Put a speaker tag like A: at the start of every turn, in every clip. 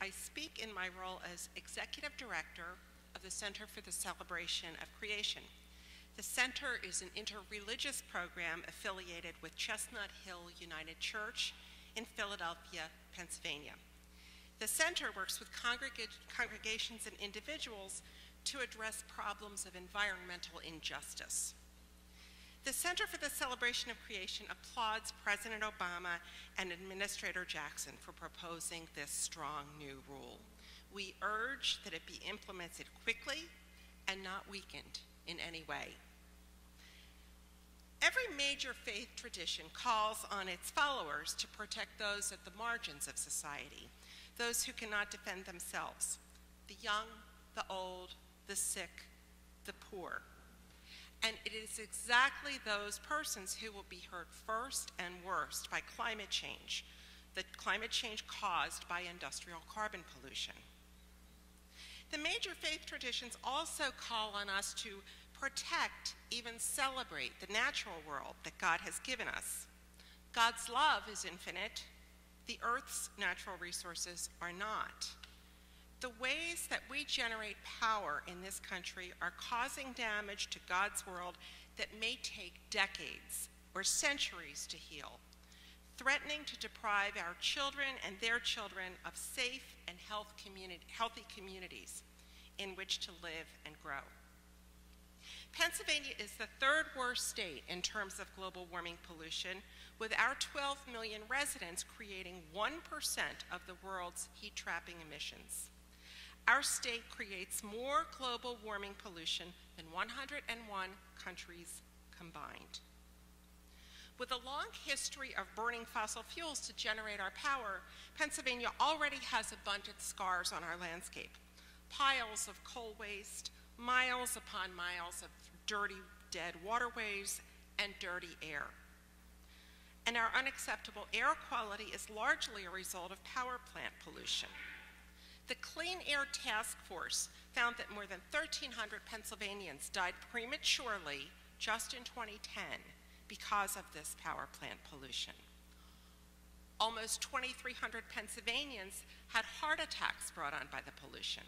A: I speak in my role as Executive Director of the Center for the Celebration of Creation. The Center is an interreligious program affiliated with Chestnut Hill United Church in Philadelphia, Pennsylvania. The Center works with congregations and individuals to address problems of environmental injustice. The Center for the Celebration of Creation applauds President Obama and Administrator Jackson for proposing this strong new rule. We urge that it be implemented quickly and not weakened in any way. Every major faith tradition calls on its followers to protect those at the margins of society, those who cannot defend themselves, the young, the old, the sick, the poor. And it is exactly those persons who will be hurt first and worst by climate change, the climate change caused by industrial carbon pollution. The major faith traditions also call on us to protect, even celebrate the natural world that God has given us. God's love is infinite. The earth's natural resources are not. The ways that we generate power in this country are causing damage to God's world that may take decades or centuries to heal, threatening to deprive our children and their children of safe and healthy communities in which to live and grow. Pennsylvania is the third worst state in terms of global warming pollution, with our 12 million residents creating 1% of the world's heat-trapping emissions. Our state creates more global warming pollution than 101 countries combined. With a long history of burning fossil fuels to generate our power, Pennsylvania already has abundant scars on our landscape. Piles of coal waste, miles upon miles of dirty, dead waterways, and dirty air. And our unacceptable air quality is largely a result of power plant pollution. The Clean Air Task Force found that more than 1,300 Pennsylvanians died prematurely just in 2010 because of this power plant pollution. Almost 2,300 Pennsylvanians had heart attacks brought on by the pollution.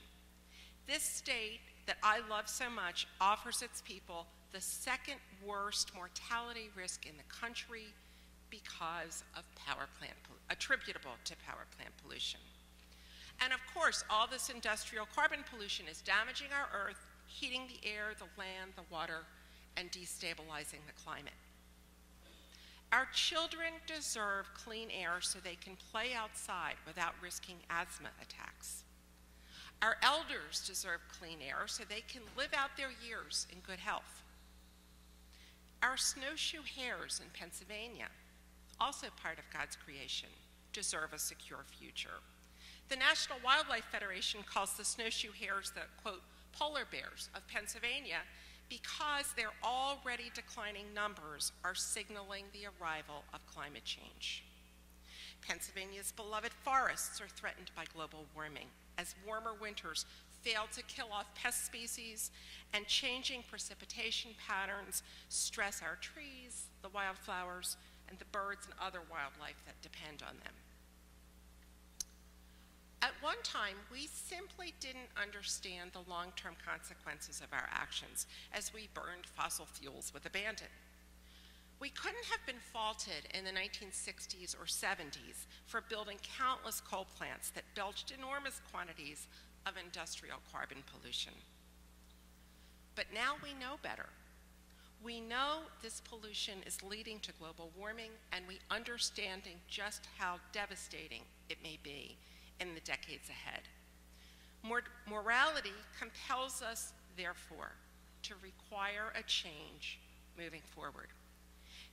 A: This state that I love so much offers its people the second worst mortality risk in the country because of attributable to power plant pollution. And of course, all this industrial carbon pollution is damaging our earth, heating the air, the land, the water, and destabilizing the climate. Our children deserve clean air so they can play outside without risking asthma attacks. Our elders deserve clean air so they can live out their years in good health. Our snowshoe hares in Pennsylvania, also part of God's creation, deserve a secure future. The National Wildlife Federation calls the snowshoe hares the, quote, polar bears of Pennsylvania because their already declining numbers are signaling the arrival of climate change. Pennsylvania's beloved forests are threatened by global warming as warmer winters fail to kill off pest species and changing precipitation patterns stress our trees, the wildflowers, and the birds and other wildlife that depend on them. At one time, we simply didn't understand the long-term consequences of our actions as we burned fossil fuels with abandon. We couldn't have been faulted in the 1960s or 70s for building countless coal plants that belched enormous quantities of industrial carbon pollution. But now we know better. We know this pollution is leading to global warming, and we understanding just how devastating it may be in the decades ahead. Morality compels us, therefore, to require a change moving forward.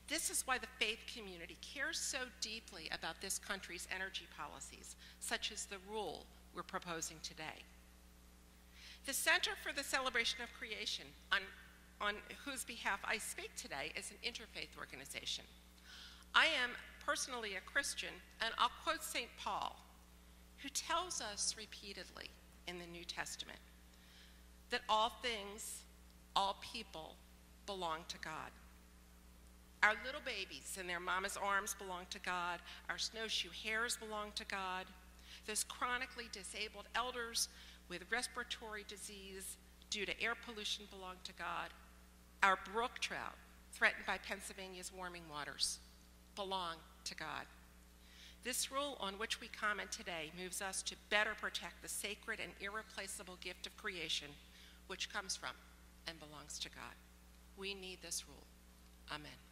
A: This is why the faith community cares so deeply about this country's energy policies, such as the rule we're proposing today. The Center for the Celebration of Creation, on whose behalf I speak today, is an interfaith organization. I am personally a Christian, and I'll quote St. Paul, who tells us repeatedly in the New Testament that all things, all people belong to God. Our little babies in their mama's arms belong to God. Our snowshoe hares belong to God. those chronically disabled elders with respiratory disease due to air pollution belong to God. Our brook trout, threatened by Pennsylvania's warming waters, belong to God. This rule on which we comment today moves us to better protect the sacred and irreplaceable gift of creation, which comes from and belongs to God. We need this rule. Amen.